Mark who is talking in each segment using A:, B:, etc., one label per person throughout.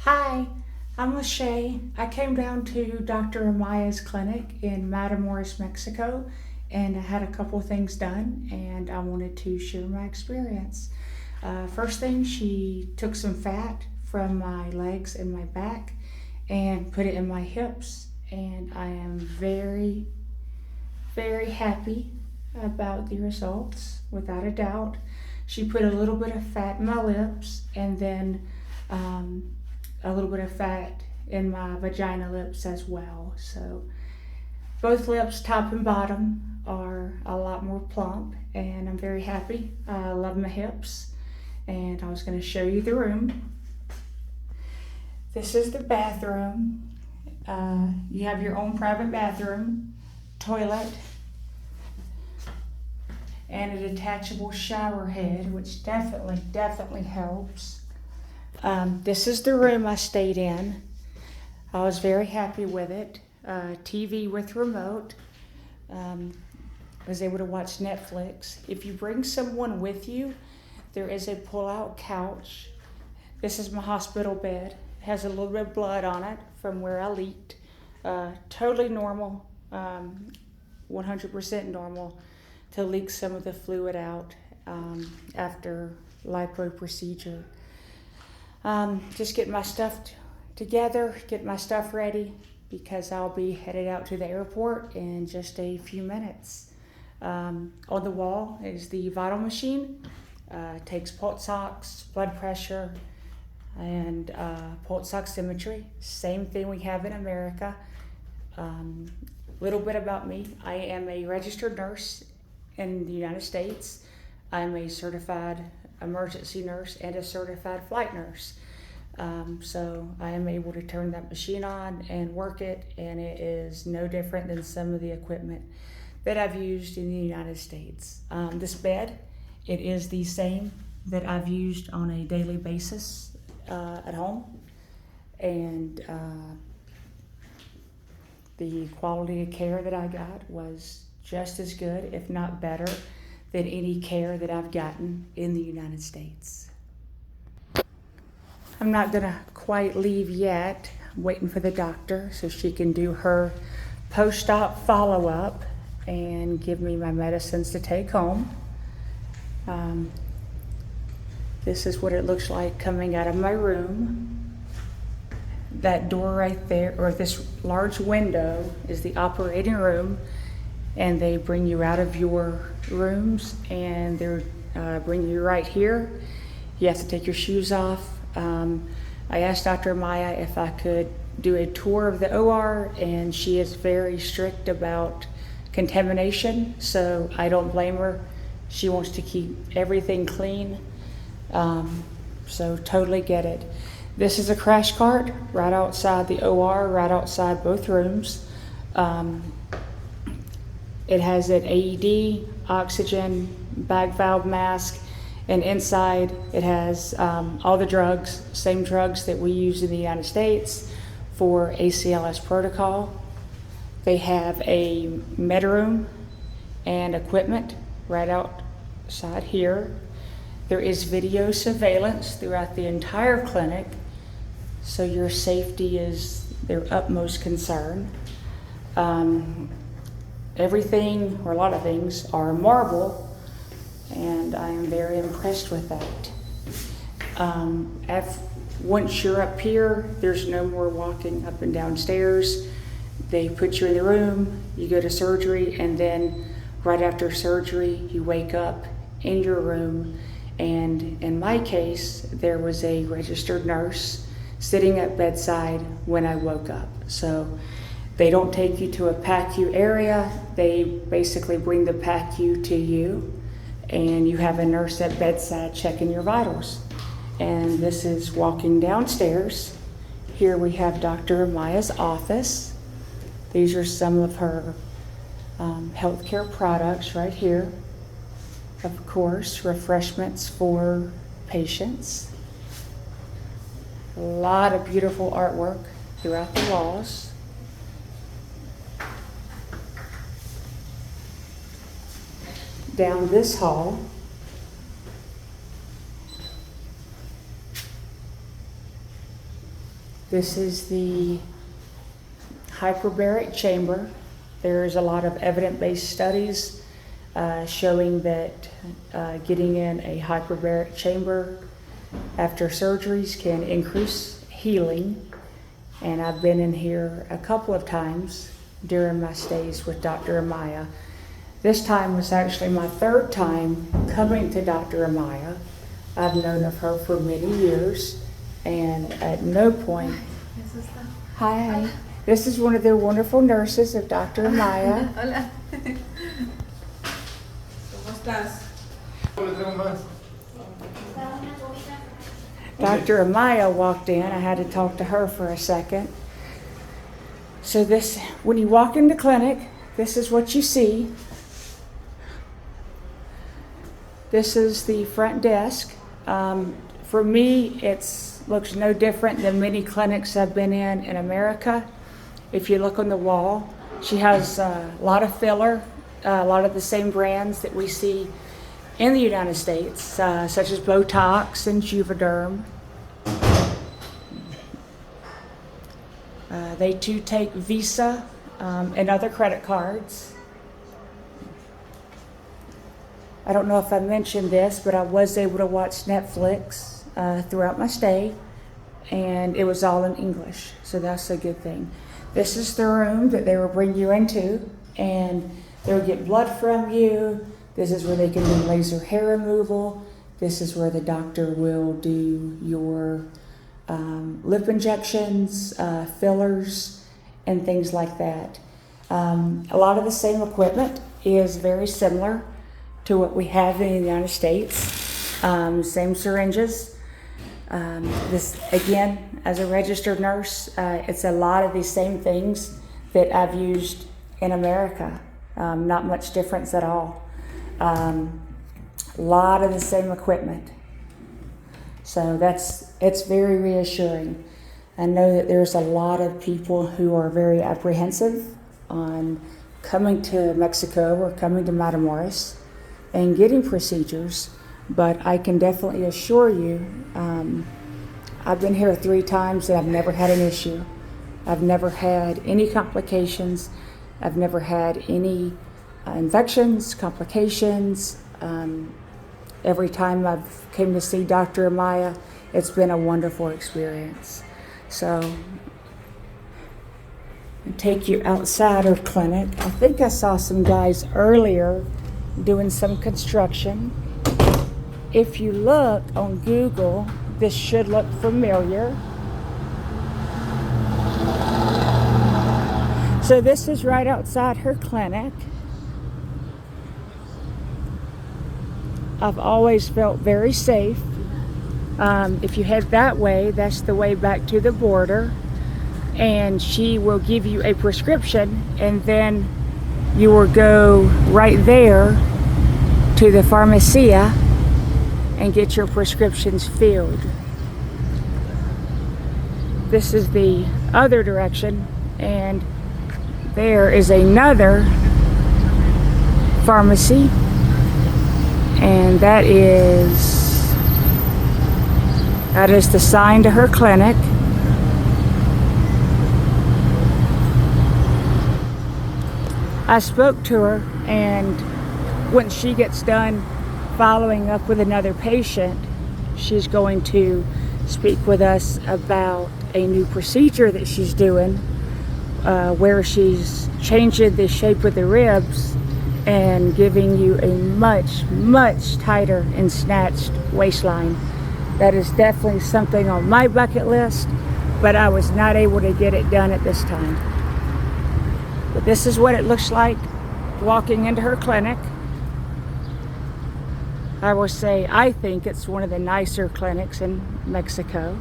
A: Hi, I'm Lachey. I came down to Dr. Amaya's clinic in Matamoros, Mexico, and I had a couple things done, and I wanted to share my experience. First thing, she took some fat from my legs and my back and put it in my hips, and I am very, very happy about the results, without a doubt. She put a little bit of fat in my lips and then a little bit of fat in my vagina lips as well. So both lips, top and bottom, are a lot more plump, and I'm very happy. I love my hips, and I was going to show you the room. This is the bathroom. You have your own private bathroom, toilet, and a detachable shower head, which definitely helps. This is the room I stayed in. I was very happy with it. TV with remote. I was able to watch Netflix. If you bring someone with you, there is a pull-out couch. This is my hospital bed. It has a little bit of blood on it from where I leaked. Totally normal, 100% normal to leak some of the fluid out after lipo procedure. Just getting my stuff together, get my stuff ready, because I'll be headed out to the airport in just a few minutes. On the wall is the vital machine. Takes pulse ox, blood pressure, and pulse oximetry. Same thing we have in America. Little bit about me. I am a registered nurse in the United States. I'm a certified emergency nurse and a certified flight nurse. So I am able to turn that machine on and work it, and it is no different than some of the equipment that I've used in the United States. This bed, it is the same that I've used on a daily basis at home, and the quality of care that I got was just as good, if not better, than any care that I've gotten in the United States. I'm not gonna quite leave yet. I'm waiting for the doctor so she can do her post-op follow-up and give me my medicines to take home. This is what it looks like coming out of my room. That door right there, or this large window, is the operating room, and they bring you out of your rooms and they're bring you right here. You have to take your shoes off. I asked Dr. Amaya if I could do a tour of the OR, and she is very strict about contamination, so I don't blame her. She wants to keep everything clean, so totally get it. This is a crash cart right outside the OR, right outside both rooms. It has an AED, oxygen, bag valve mask, and inside it has all the drugs, same drugs that we use in the United States for ACLS protocol. They have a med room and equipment right outside here. There is video surveillance throughout the entire clinic, so your safety is their utmost concern. Everything, or a lot of things, are marble, and I am very impressed with that. Once you're up here, there's no more walking up and down stairs. They put you in the room, you go to surgery, and then right after surgery, you wake up in your room. And in my case, there was a registered nurse sitting at bedside when I woke up. So they don't take you to a PACU area. They basically bring the PACU to you, and you have a nurse at bedside checking your vitals. And this is walking downstairs. Here we have Dr. Amaya's office. These are some of her healthcare products right here. Of course, refreshments for patients. A lot of beautiful artwork throughout the walls. Down this hall, This is the hyperbaric chamber. There's a lot of evidence-based studies showing that getting in a hyperbaric chamber after surgeries can increase healing. And I've been in here a couple of times during my stays with Dr. Amaya. This time was actually my third time coming to Dr. Amaya. I've known of her for many years, and at no point... Hi. This is one of the wonderful nurses of Dr. Amaya.
B: Hola. ¿Cómo estás?
A: Dr. Amaya walked in. I had to talk to her for a second. So this, when you walk in the clinic, this is what you see. This is the front desk. For me, it looks no different than many clinics I've been in America. If you look on the wall, she has a lot of filler, a lot of the same brands that we see in the United States, such as Botox and Juvederm. They too take Visa and other credit cards. I don't know if I mentioned this, but I was able to watch Netflix throughout my stay, and it was all in English, so that's a good thing. This is the room that they will bring you into, and they'll get blood from you. This is where they can do laser hair removal. This is where the doctor will do your lip injections, fillers, and things like that. A lot of the same equipment is very similar to what we have in the United States. Same syringes. This, again, as a registered nurse, it's a lot of these same things that I've used in America. Not much difference at all. A lot of the same equipment. So it's very reassuring. I know that there's a lot of people who are very apprehensive on coming to Mexico or coming to Matamoros and getting procedures, but I can definitely assure you, I've been here 3 times and I've never had an issue. I've never had any complications. I've never had any infections, complications. Every time I've came to see Dr. Amaya, it's been a wonderful experience. So, I'll take you outside her clinic. I think I saw some guys earlier doing some construction. If you look on Google, this should look familiar. So this is right outside her clinic. I've always felt very safe. If you head that way, that's the way back to the border. And she will give you a prescription, and then you will go right there to the pharmacia and get your prescriptions filled. This is the other direction, and there is another pharmacy, and that is the sign to her clinic. I spoke to her, and when she gets done following up with another patient, she's going to speak with us about a new procedure that she's doing, where she's changing the shape of the ribs and giving you a much, much tighter and snatched waistline. That is definitely something on my bucket list, but I was not able to get it done at this time. But this is what it looks like walking into her clinic. I will say I think it's one of the nicer clinics in Mexico.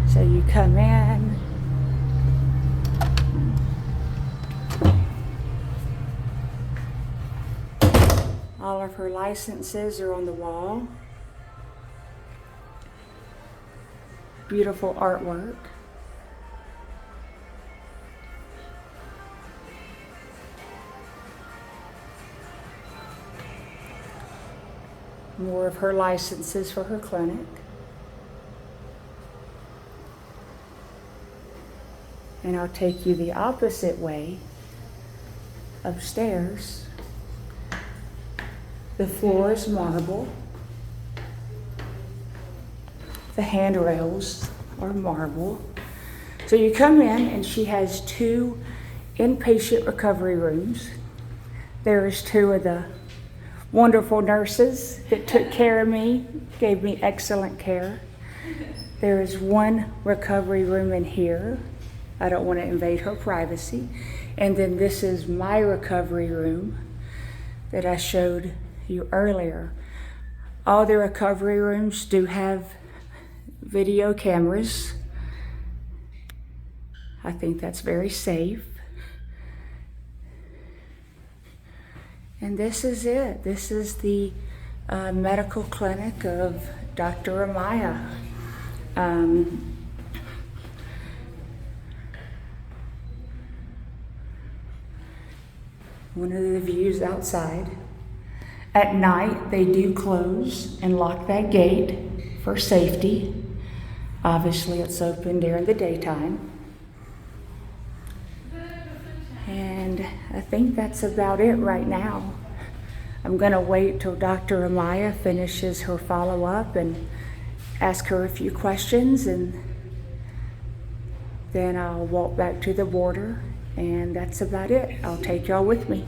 A: So you come in. All of her licenses are on the wall. Beautiful artwork. more of her licenses for her clinic. And I'll take you the opposite way, upstairs. The floor is marble. The handrails are marble. So you come in and she has 2 inpatient recovery rooms. There's 2 of the wonderful nurses that took care of me, gave me excellent care. There is 1 recovery room in here. I don't want to invade her privacy. And then this is my recovery room that I showed you earlier. All the recovery rooms do have video cameras. I think that's very safe. And this is it. This is the medical clinic of Dr. Amaya. One of the views outside. At night, they do close and lock that gate for safety. Obviously, it's open during the daytime. And I think that's about it right now. I'm gonna wait till Dr. Amaya finishes her follow-up and ask her a few questions, and then I'll walk back to the border, and that's about it. I'll take y'all with me.